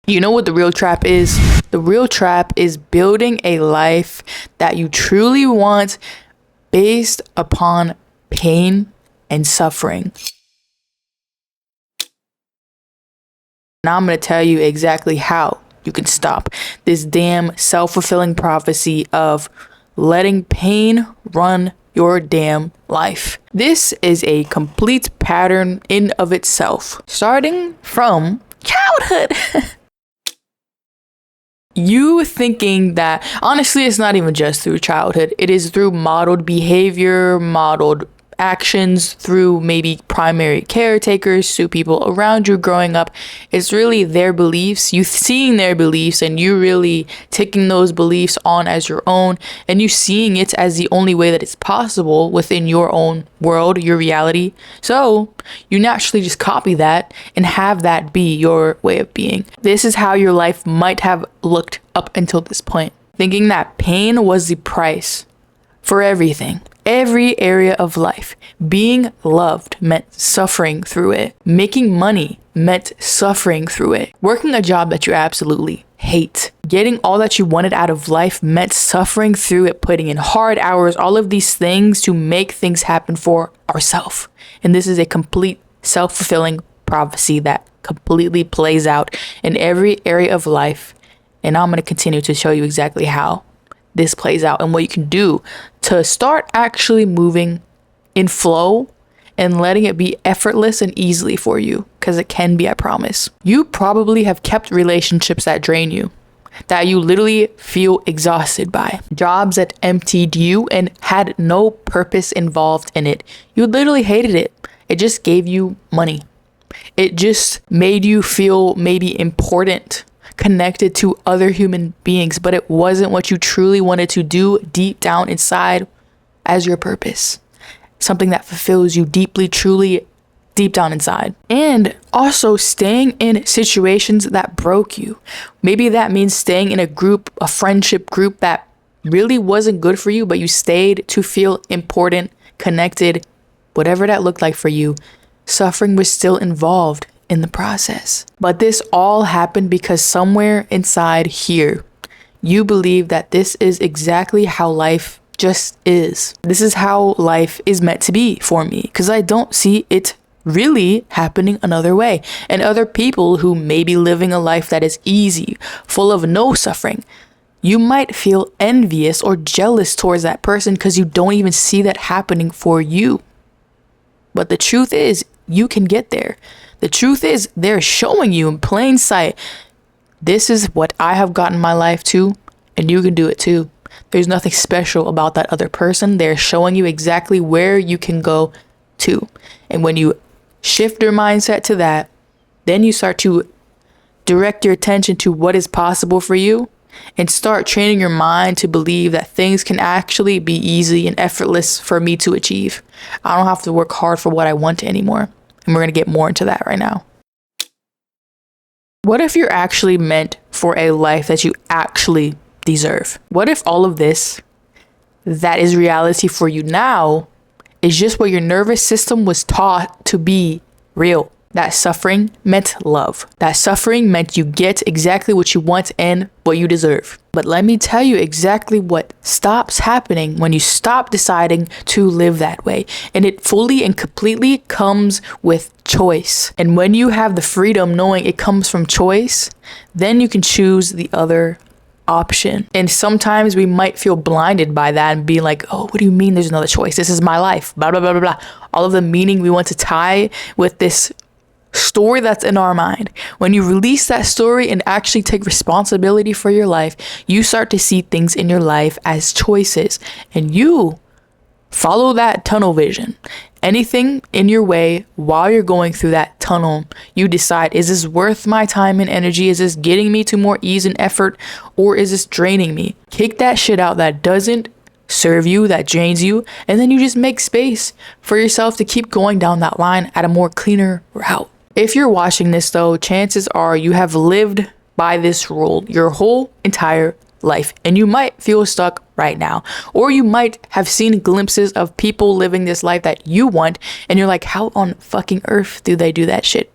You know what the real trap is? The real trap is building a life that you truly want based upon pain and suffering. Now I'm going to tell you exactly how you can stop this damn self-fulfilling prophecy of letting pain run your damn life. This is a complete pattern in of itself, starting from childhood. You thinking that, honestly, it's not even just through childhood. It is through modeled behavior, modeled actions, through maybe primary caretakers, to people around you growing up. It's really their beliefs, you seeing their beliefs and you really taking those beliefs on as your own, and you seeing it as the only way that it's possible within your own world, your reality. So you naturally just copy that and have that be your way of being. This is how your life might have looked up until this point, thinking that pain was the price for everything. Every area of life. Being loved meant suffering through it. Making money meant suffering through it. Working a job that you absolutely hate. Getting all that you wanted out of life meant suffering through it, putting in hard hours, all of these things to make things happen for ourselves. And this is a complete self-fulfilling prophecy that completely plays out in every area of life. And I'm going to continue to show you exactly how this plays out and what you can do to start actually moving in flow and letting it be effortless and easily for you, because it can be, I promise. You probably have kept relationships that drain you, that you literally feel exhausted by, jobs that emptied you and had no purpose involved in it. You literally hated it. It just gave you money. It just made you feel maybe important, connected to other human beings, but it wasn't what you truly wanted to do deep down inside as your purpose. Something that fulfills you deeply, truly, deep down inside. And also staying in situations that broke you. Maybe that means staying in a group, a friendship group that really wasn't good for you, but you stayed to feel important, connected, whatever that looked like for you. Suffering was still involved in the process. But this all happened because somewhere inside here, you believe that this is exactly how life just is. This is how life is meant to be for me, because I don't see it really happening another way. And other people who may be living a life that is easy, full of no suffering, you might feel envious or jealous towards that person because you don't even see that happening for you. But the truth is, you can get there. The truth is, they're showing you in plain sight, this is what I have gotten my life to, and you can do it too. There's nothing special about that other person. They're showing you exactly where you can go to. And when you shift your mindset to that, then you start to direct your attention to what is possible for you and start training your mind to believe that things can actually be easy and effortless for me to achieve. I don't have to work hard for what I want anymore. And we're going to get more into that right now. What if you're actually meant for a life that you actually deserve? What if all of this that is reality for you now is just what your nervous system was taught to be real? That suffering meant love. That suffering meant you get exactly what you want and what you deserve. But let me tell you exactly what stops happening when you stop deciding to live that way. And it fully and completely comes with choice. And when you have the freedom knowing it comes from choice, then you can choose the other option. And sometimes we might feel blinded by that and be like, oh, what do you mean there's another choice? This is my life, blah, blah, blah, blah, blah. All of the meaning we want to tie with this story that's in our mind. When you release that story and actually take responsibility for your life, you start to see things in your life as choices, and you follow that tunnel vision. Anything in your way while you're going through that tunnel, you decide, is this worth my time and energy? Is this getting me to more ease and effort, or is this draining me? Kick that shit out that doesn't serve you, that drains you, and then you just make space for yourself to keep going down that line at a more cleaner route. If you're watching this though, chances are you have lived by this rule your whole entire life, and you might feel stuck right now, or you might have seen glimpses of people living this life that you want, and you're like, how on fucking earth do they do that shit?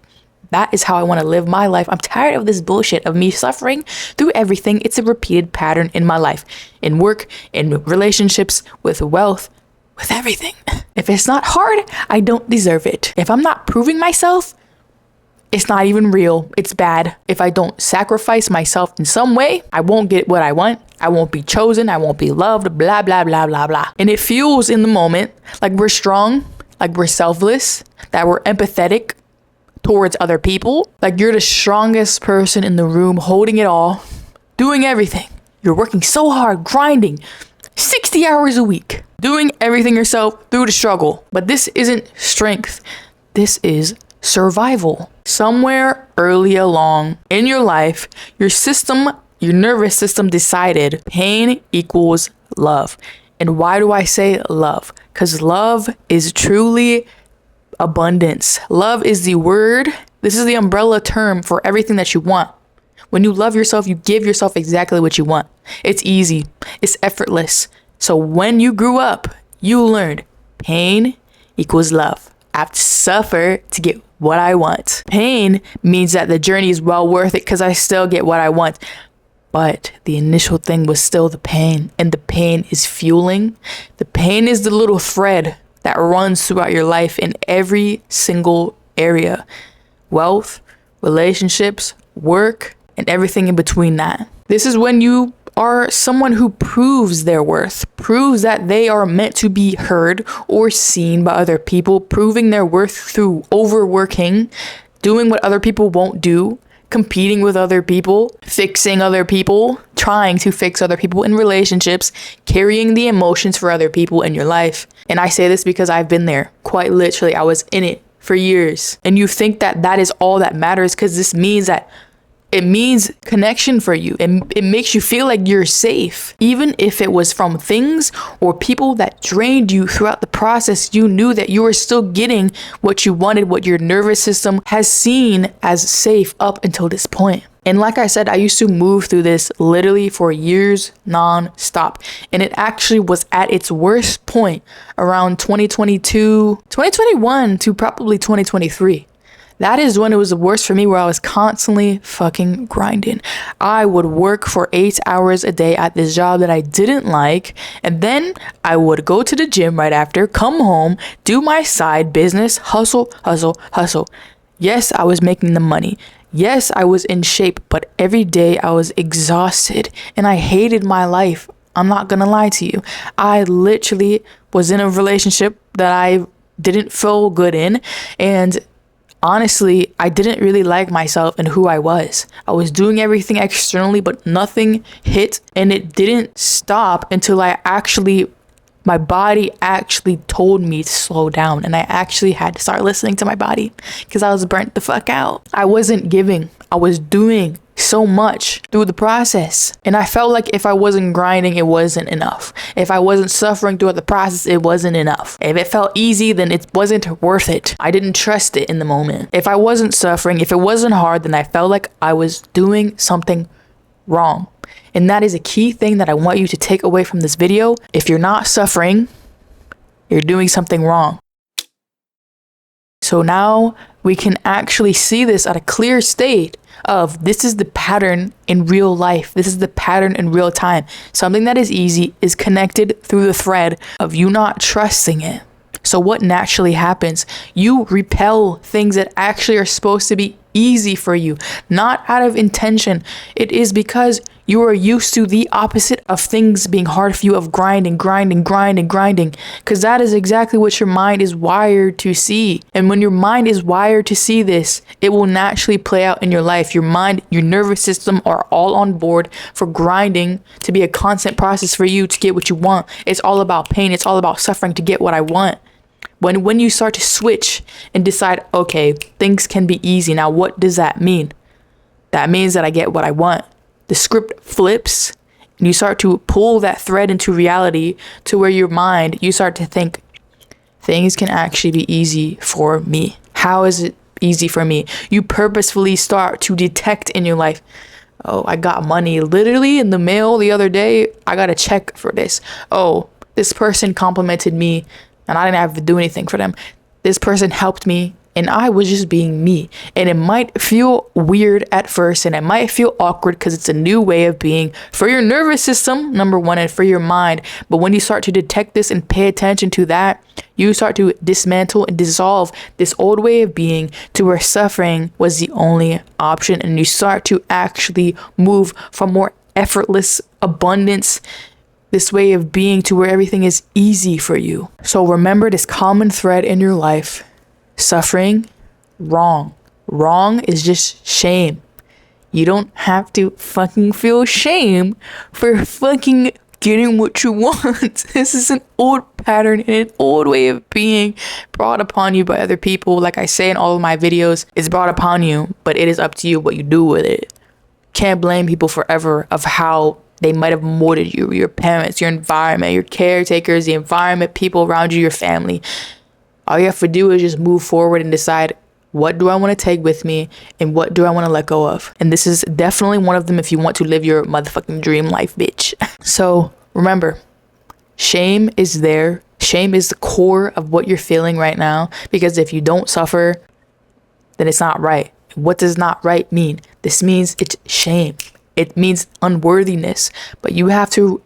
That is how I want to live my life. I'm tired of this bullshit of me suffering through everything. It's a repeated pattern in my life, in work, in relationships, with wealth, with everything. If it's not hard, I don't deserve it. If I'm not proving myself, it's not even real. It's bad. If I don't sacrifice myself in some way, I won't get what I want. I won't be chosen. I won't be loved, blah, blah, blah, blah, blah. And it feels in the moment like we're strong, like we're selfless, that we're empathetic towards other people. Like you're the strongest person in the room, holding it all, doing everything. You're working so hard, grinding 60 hours a week, doing everything yourself through the struggle. But this isn't strength. This is survival. Somewhere early along in your life, your nervous system decided pain equals love. And why do I say love? Because love is truly abundance. Love is the word. This is the umbrella term for everything that you want. When you love yourself, you give yourself exactly what you want. It's easy. It's effortless. So when you grew up, you learned pain equals love. I have to suffer to get what I want. Pain means that the journey is well worth it because I still get what I want. But the initial thing was still the pain, and the pain is fueling. The pain is the little thread that runs throughout your life in every single area. Wealth, relationships, work, and everything in between that. This is when you are someone who proves their worth, proves that they are meant to be heard or seen by other people, proving their worth through overworking, doing what other people won't do, competing with other people, fixing other people, trying to fix other people in relationships, carrying the emotions for other people in your life. And I say this because I've been there. Quite literally, I was in it for years. And you think that that is all that matters because this means that it means connection for you. It makes you feel like you're safe. Even if it was from things or people that drained you throughout the process, you knew that you were still getting what you wanted, what your nervous system has seen as safe up until this point. And like I said, I used to move through this literally for years non-stop. And it actually was at its worst point around 2021 to probably 2023. That is when it was the worst for me, where I was constantly fucking grinding. I would work for 8 hours a day at this job that I didn't like. And then I would go to the gym right after, come home, do my side business, hustle, hustle, hustle. Yes, I was making the money. Yes, I was in shape, but every day I was exhausted and I hated my life. I'm not gonna lie to you. I literally was in a relationship that I didn't feel good in, and honestly, I didn't really like myself and who I was. I was doing everything externally, but nothing hit, and it didn't stop until my body actually told me to slow down, and I actually had to start listening to my body because I was burnt the fuck out. I wasn't giving. I was doing so much through the process, and I felt like if I wasn't grinding, it wasn't enough. If I wasn't suffering throughout the process, it wasn't enough. If it felt easy, then it wasn't worth it. I didn't trust it in the moment. If I wasn't suffering, if it wasn't hard, then I felt like I was doing something wrong. And that is a key thing that I want you to take away from this video. If you're not suffering, you're doing something wrong. So now we can actually see this at a clear state of this is the pattern in real life. This is the pattern in real time. Something that is easy is connected through the thread of you not trusting it. So what naturally happens? You repel things that actually are supposed to be easy for you, not out of intention. It is because you are used to the opposite of things being hard for you, of grinding, because that is exactly what your mind is wired to see. And when your mind is wired to see this, it will naturally play out in your life. Your mind, your nervous system are all on board for grinding to be a constant process for you to get what you want. It's all about pain. It's all about suffering to get what I want. When you start to switch and decide, okay, things can be easy. Now, what does that mean? That means that I get what I want. The script flips and you start to pull that thread into reality to where your mind, you start to think things can actually be easy for me. How is it easy for me? You purposefully start to detect in your life, oh, I got money literally in the mail the other day. I got a check for this. Oh, this person complimented me and I didn't have to do anything for them. This person helped me and I was just being me. And it might feel weird at first, and it might feel awkward because it's a new way of being for your nervous system, number one, and for your mind. But when you start to detect this and pay attention to that, you start to dismantle and dissolve this old way of being to where suffering was the only option, and you start to actually move from more effortless abundance, this way of being, to where everything is easy for you. So remember this common thread in your life: suffering, wrong. Wrong is just shame. You don't have to fucking feel shame for fucking getting what you want. This is an old pattern and an old way of being brought upon you by other people. Like I say in all of my videos, it's brought upon you, but it is up to you what you do with it. Can't blame people forever of how they might have molded you, your parents, your environment, your caretakers, the environment, people around you, your family. All you have to do is just move forward and decide, what do I want to take with me and what do I want to let go of? And this is definitely one of them if you want to live your motherfucking dream life, bitch. So remember, shame is there. Shame is the core of what you're feeling right now, because if you don't suffer, then it's not right. What does not right mean? This means it's shame. It means unworthiness, but you have to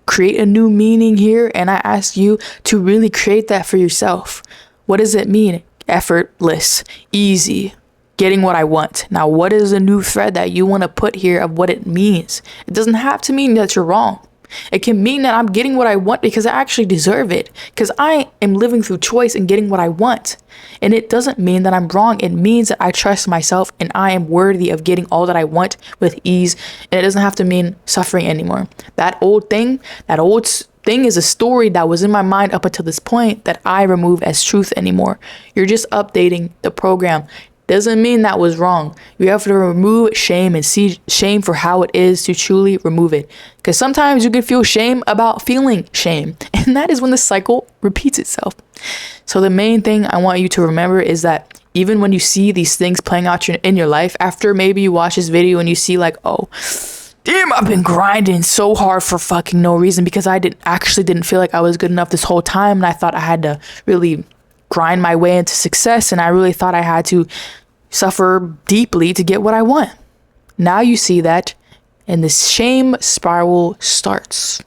create a new meaning here. And I ask you to really create that for yourself. What does it mean? Effortless, easy, getting what I want. Now, what is a new thread that you want to put here of what it means? It doesn't have to mean that you're wrong. It can mean that I'm getting what I want because I actually deserve it, because I am living through choice and getting what I want. And it doesn't mean that I'm wrong. It means that I trust myself and I am worthy of getting all that I want with ease. And it doesn't have to mean suffering anymore. That old thing is a story that was in my mind up until this point that I remove as truth anymore. You're just updating the program. Doesn't mean that was wrong. You have to remove shame and see shame for how it is to truly remove it. Because sometimes you can feel shame about feeling shame. And that is when the cycle repeats itself. So the main thing I want you to remember is that even when you see these things playing out in your life, after maybe you watch this video and you see like, oh, damn, I've been grinding so hard for fucking no reason because I didn't feel like I was good enough this whole time. And I thought I had to really grind my way into success, and I really thought I had to suffer deeply to get what I want. Now you see that, and this shame spiral starts.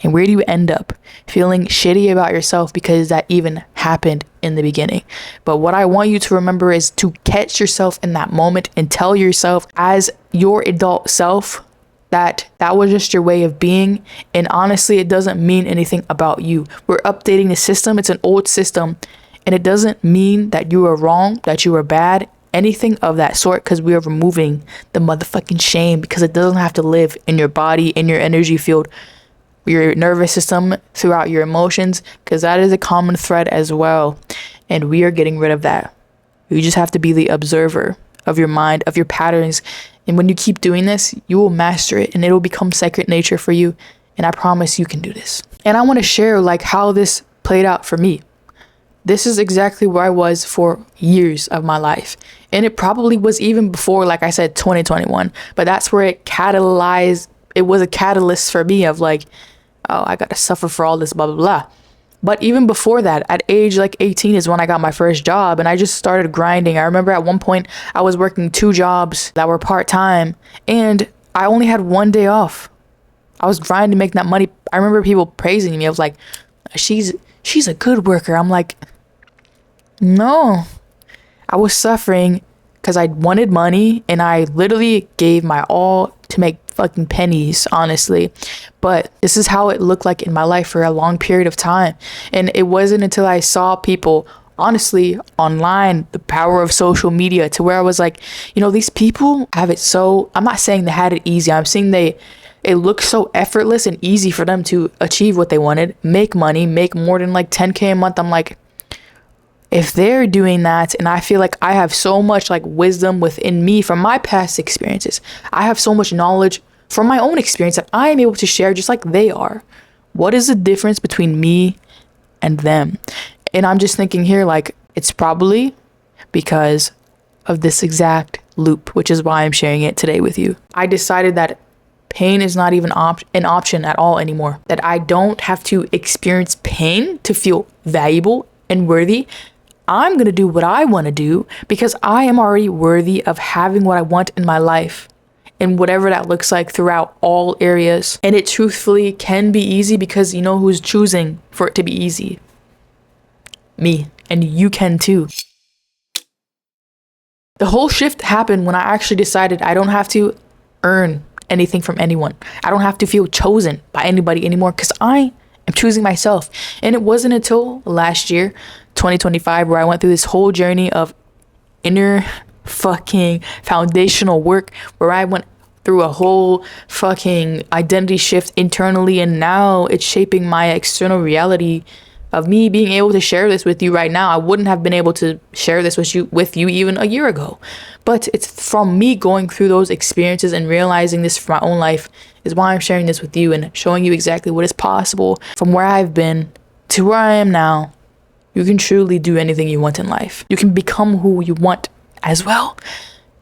And where do you end up? Feeling shitty about yourself because that even happened in the beginning. But what I want you to remember is to catch yourself in that moment and tell yourself as your adult self that was just your way of being. And honestly, it doesn't mean anything about you. We're updating the system. It's an old system. And it doesn't mean that you are wrong, that you are bad, anything of that sort, because we are removing the motherfucking shame, because it doesn't have to live in your body, in your energy field, your nervous system, throughout your emotions, because that is a common thread as well. And we are getting rid of that. You just have to be the observer of your mind, of your patterns. And when you keep doing this, you will master it and it'll become second nature for you. And I promise you can do this. And I want to share like how this played out for me. This is exactly where I was for years of my life. And it probably was even before, like I said, 2021. But that's where it catalyzed. It was a catalyst for me of like, oh, I got to suffer for all this, blah, blah, blah. But even before that, at age like 18 is when I got my first job and I just started grinding. I remember at one point I was working 2 jobs that were part-time and I only had 1 day off. I was grinding to make that money. I remember people praising me. I was like, she's a good worker. I'm like, no, I was suffering because I wanted money and I literally gave my all to make fucking pennies, honestly. But this is how it looked like in my life for a long period of time. And it wasn't until I saw people, honestly, online, the power of social media, to where I was like, you know, these people have it so, I'm not saying they had it easy. I'm saying it looked so effortless and easy for them to achieve what they wanted, make money, make more than like 10K a month. I'm like, if they're doing that, and I feel like I have so much like wisdom within me from my past experiences, I have so much knowledge from my own experience that I am able to share just like they are. What is the difference between me and them? And I'm just thinking here, like, it's probably because of this exact loop, which is why I'm sharing it today with you. I decided that pain is not even an option at all anymore, that I don't have to experience pain to feel valuable and worthy. I'm going to do what I want to do because I am already worthy of having what I want in my life. And whatever that looks like throughout all areas. And it truthfully can be easy because you know who's choosing for it to be easy? Me. And you can too. The whole shift happened when I actually decided I don't have to earn anything from anyone. I don't have to feel chosen by anybody anymore because I am choosing myself. And it wasn't until last year, 2025, where I went through this whole journey of inner fucking foundational work where I went through a whole fucking identity shift internally, and now it's shaping my external reality of me being able to share this with you right now. I wouldn't have been able to share this with you even a year ago. But it's from me going through those experiences and realizing this for my own life is why I'm sharing this with you and showing you exactly what is possible from where I've been to where I am now. You can truly do anything you want in life. You can become who you want as well.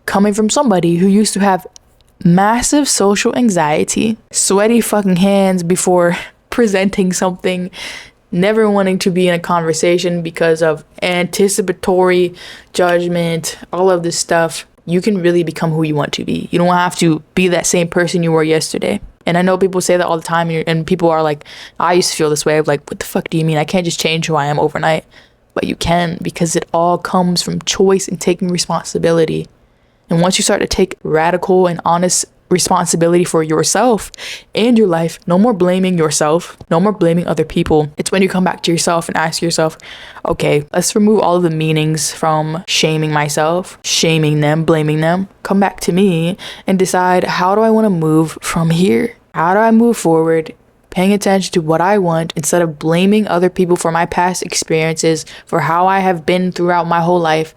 Coming from somebody who used to have massive social anxiety, sweaty fucking hands before presenting something, never wanting to be in a conversation because of anticipatory judgment, all of this stuff. You can really become who you want to be. You don't have to be that same person you were yesterday. And I know people say that all the time, and people are like, I used to feel this way of like, what the fuck do you mean? I can't just change who I am overnight. But you can, because it all comes from choice and taking responsibility. And once you start to take radical and honest responsibility for yourself and your life, no more blaming yourself, no more blaming other people. It's when you come back to yourself and ask yourself, okay, let's remove all of the meanings from shaming myself, shaming them, blaming them. Come back to me and decide, how do I want to move from here? How do I move forward? Paying attention to what I want instead of blaming other people for my past experiences, for how I have been throughout my whole life.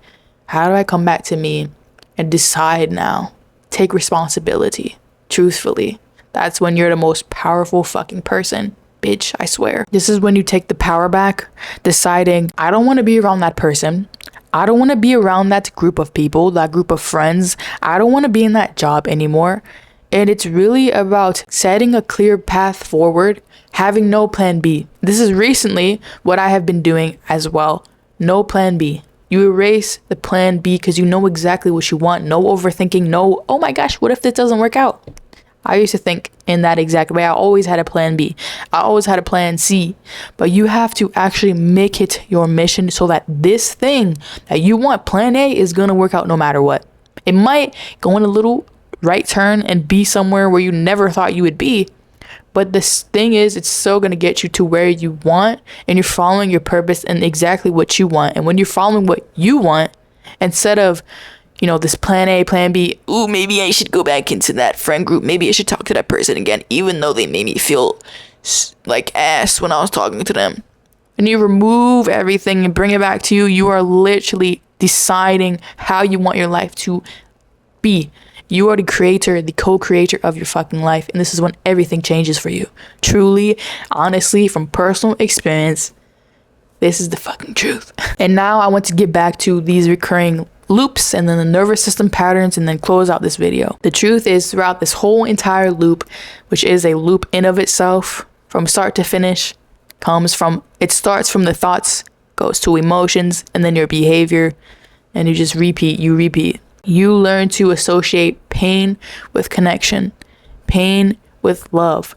How do I come back to me and decide now? Take responsibility. Truthfully. That's when you're the most powerful fucking person. Bitch, I swear. This is when you take the power back, deciding, I don't want to be around that person. I don't want to be around that group of people, that group of friends. I don't want to be in that job anymore. And it's really about setting a clear path forward, having no plan B. This is recently what I have been doing as well. No plan B. You erase the plan B because you know exactly what you want. No overthinking. No, oh my gosh, what if this doesn't work out? I used to think in that exact way. I always had a plan B. I always had a plan C. But you have to actually make it your mission so that this thing that you want, plan A, is going to work out no matter what. It might go in a little right turn and be somewhere where you never thought you would be. But this thing is, it's still going to get you to where you want, and you're following your purpose and exactly what you want. And when you're following what you want, instead of, this plan A, plan B, ooh, maybe I should go back into that friend group. Maybe I should talk to that person again, even though they made me feel like ass when I was talking to them. And you remove everything and bring it back to you. You are literally deciding how you want your life to be. You are the creator, the co-creator of your fucking life. And this is when everything changes for you. Truly, honestly, from personal experience, this is the fucking truth. And now I want to get back to these recurring loops and then the nervous system patterns and then close out this video. The truth is, throughout this whole entire loop, which is a loop in of itself, from start to finish, it starts from the thoughts, goes to emotions, and then your behavior, and you just repeat. You learn to associate pain with connection, pain with love,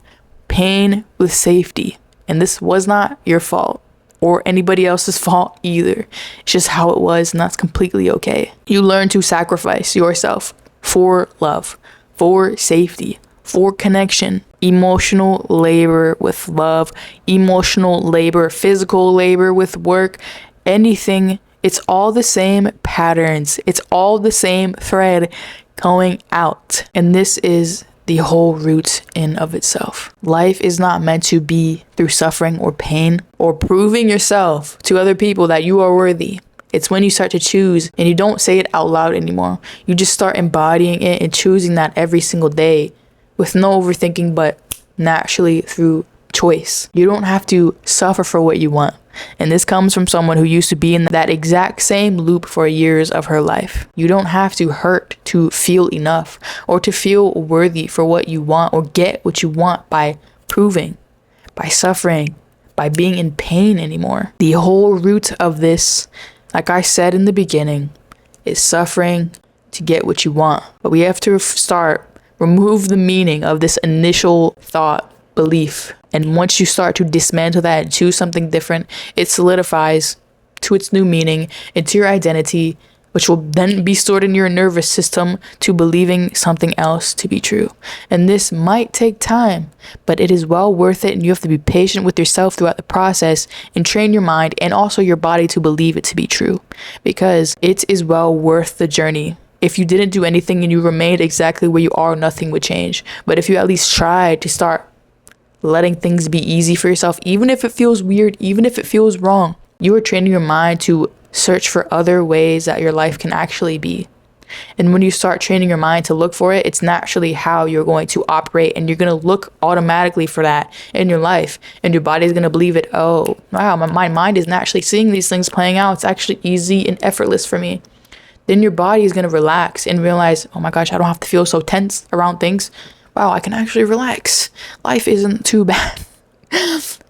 pain with safety. And this was not your fault or anybody else's fault either. It's just how it was, and that's completely okay. You learn to sacrifice yourself for love, for safety, for connection, emotional labor with love, emotional labor, physical labor with work, anything. It's all the same patterns. It's all the same thread going out. And this is the whole root in of itself. Life is not meant to be through suffering or pain or proving yourself to other people that you are worthy. It's when you start to choose and you don't say it out loud anymore. You just start embodying it and choosing that every single day with no overthinking, but naturally through choice. You don't have to suffer for what you want. And this comes from someone who used to be in that exact same loop for years of her life. You don't have to hurt to feel enough or to feel worthy for what you want or get what you want by proving, by suffering, by being in pain anymore. The whole root of this like I said in the beginning, is suffering to get what you want. But we have to remove the meaning of this initial thought, belief. And once you start to dismantle that and choose something different, it solidifies to its new meaning, into your identity, which will then be stored in your nervous system to believing something else to be true. And this might take time, but it is well worth it. And you have to be patient with yourself throughout the process and train your mind and also your body to believe it to be true, because it is well worth the journey. If you didn't do anything and you remained exactly where you are, nothing would change. But if you at least tried to start letting things be easy for yourself, even if it feels weird, even if it feels wrong, you are training your mind to search for other ways that your life can actually be. And when you start training your mind to look for it, it's naturally how you're going to operate, and you're going to look automatically for that in your life, and your body is going to believe it. Oh, wow, my mind is naturally seeing these things playing out. It's actually easy and effortless for me. Then your body is going to relax and realize, oh my gosh, I don't have to feel so tense around things. Wow, I can actually relax. Life isn't too bad.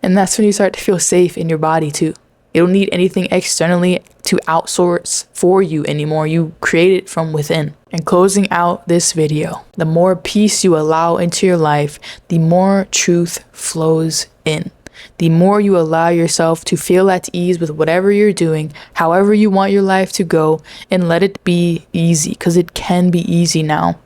And that's when you start to feel safe in your body too. You don't need anything externally to outsource for you anymore. You create it from within. And closing out this video, the more peace you allow into your life, the more truth flows in. The more you allow yourself to feel at ease with whatever you're doing, however you want your life to go, and let it be easy, because it can be easy now.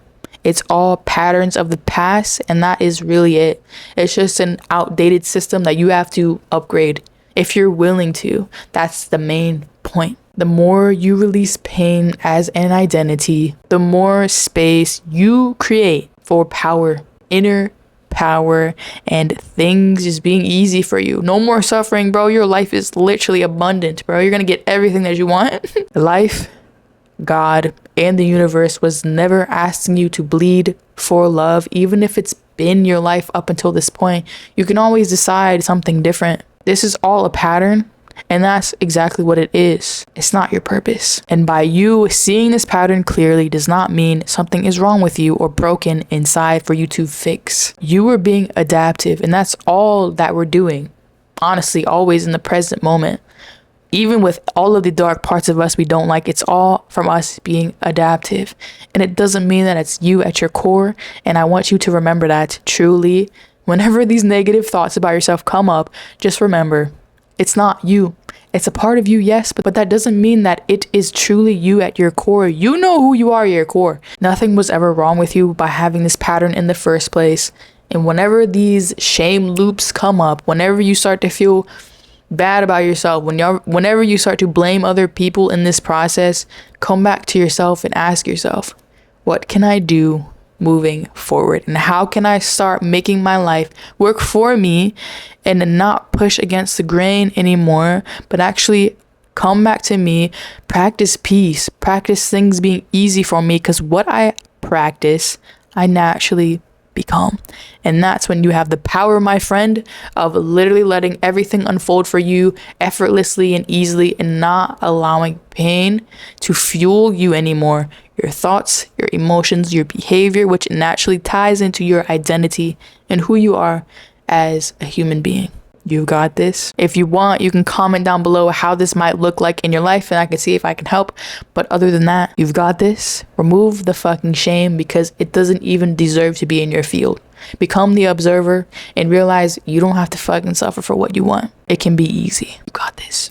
It's all patterns of the past, and that is really it. It's just an outdated system that you have to upgrade. If you're willing to, that's the main point. The more you release pain as an identity, the more space you create for power, inner power, and things just being easy for you. No more suffering, bro. Your life is literally abundant, bro. You're gonna get everything that you want. Life, God, and the universe was never asking you to bleed for love. Even if it's been your life up until this point, you can always decide something different. This is all a pattern, and that's exactly what it is. It's not your purpose. And by you seeing this pattern clearly does not mean something is wrong with you or broken inside for you to fix. You are being adaptive, and that's all that we're doing. Honestly, always in the present moment. Even with all of the dark parts of us we don't like, it's all from us being adaptive. And it doesn't mean that it's you at your core. And I want you to remember that truly. Whenever these negative thoughts about yourself come up, just remember, it's not you. It's a part of you, yes, but that doesn't mean that it is truly you at your core. You know who you are at your core. Nothing was ever wrong with you by having this pattern in the first place. And whenever these shame loops come up, whenever you start to feel bad about yourself, whenever you start to blame other people in this process, come back to yourself and ask yourself, what can I do moving forward, and how can I start making my life work for me and not push against the grain anymore, but actually come back to me, practice peace, practice things being easy for me, because what I practice, I naturally become. And that's when you have the power, my friend, of literally letting everything unfold for you effortlessly and easily, and not allowing pain to fuel you anymore. Your thoughts, your emotions, your behavior, which naturally ties into your identity and who you are as a human being. You've got this. If you want, you can comment down below how this might look like in your life, and I can see if I can help. But other than that, you've got this. Remove the fucking shame, because it doesn't even deserve to be in your field. Become the observer and realize you don't have to fucking suffer for what you want. It can be easy. You got this.